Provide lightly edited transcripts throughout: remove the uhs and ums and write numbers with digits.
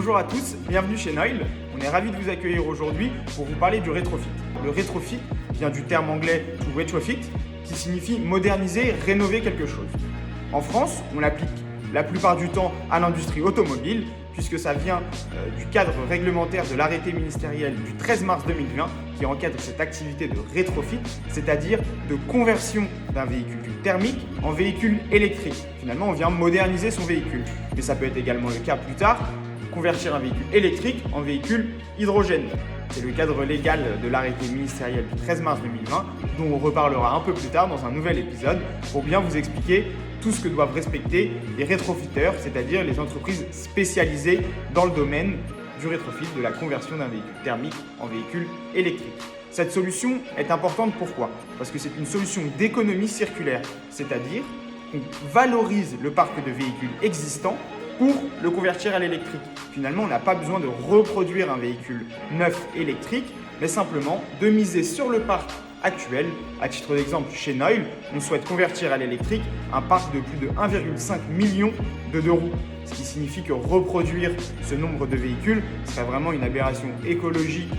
Bonjour à tous, bienvenue chez Noil. On est ravis de vous accueillir aujourd'hui pour vous parler du rétrofit. Le rétrofit vient du terme anglais to retrofit qui signifie moderniser, rénover quelque chose. En France, on l'applique la plupart du temps à l'industrie automobile puisque ça vient du cadre réglementaire de l'arrêté ministériel du 13 mars 2020 qui encadre cette activité de rétrofit, c'est-à-dire de conversion d'un véhicule thermique en véhicule électrique. Finalement, on vient moderniser son véhicule. Mais ça peut être également le cas plus tard, convertir un véhicule électrique en véhicule hydrogène. C'est le cadre légal de l'arrêté ministériel du 13 mars 2020 dont on reparlera un peu plus tard dans un nouvel épisode pour bien vous expliquer tout ce que doivent respecter les rétrofiteurs, c'est-à-dire les entreprises spécialisées dans le domaine du rétrofit, de la conversion d'un véhicule thermique en véhicule électrique. Cette solution est importante pourquoi ? Parce que c'est une solution d'économie circulaire, c'est-à-dire qu'on valorise le parc de véhicules existants pour le convertir à l'électrique. Finalement, on n'a pas besoin de reproduire un véhicule neuf électrique, mais simplement de miser sur le parc actuel. À titre d'exemple, chez Noil, on souhaite convertir à l'électrique un parc de plus de 1,5 million de deux roues. Ce qui signifie que reproduire ce nombre de véhicules serait vraiment une aberration écologique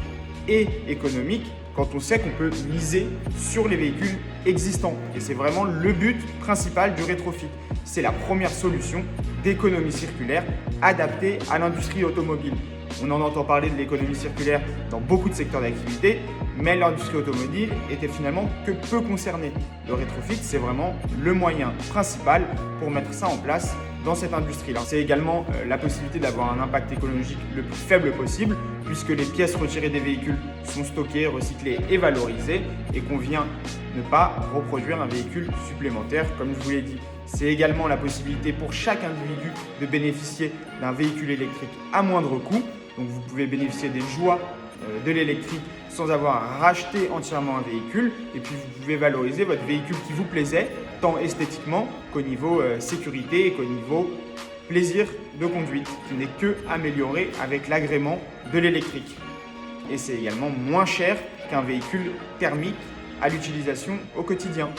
et économique quand on sait qu'on peut miser sur les véhicules existants. Et c'est vraiment le but principal du rétrofit. C'est la première solution d'économie circulaire adaptée à l'industrie automobile. On en entend parler de l'économie circulaire dans beaucoup de secteurs d'activité, mais l'industrie automobile était finalement que peu concernée. Le rétrofit, c'est vraiment le moyen principal pour mettre ça en place dans cette industrie-là. C'est également la possibilité d'avoir un impact écologique le plus faible possible, puisque les pièces retirées des véhicules sont stockées, recyclées et valorisées, et qu'on vient ne pas reproduire un véhicule supplémentaire, comme je vous l'ai dit. C'est également la possibilité pour chaque individu de bénéficier d'un véhicule électrique à moindre coût. Donc vous pouvez bénéficier des joies de l'électrique sans avoir à racheter entièrement un véhicule. Et puis vous pouvez valoriser votre véhicule qui vous plaisait, tant esthétiquement qu'au niveau sécurité et qu'au niveau plaisir de conduite, qui n'est que amélioré avec l'agrément de l'électrique. Et c'est également moins cher qu'un véhicule thermique à l'utilisation au quotidien.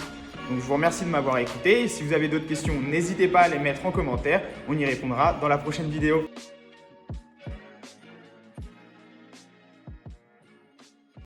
Donc je vous remercie de m'avoir écouté. Si vous avez d'autres questions, n'hésitez pas à les mettre en commentaire. On y répondra dans la prochaine vidéo.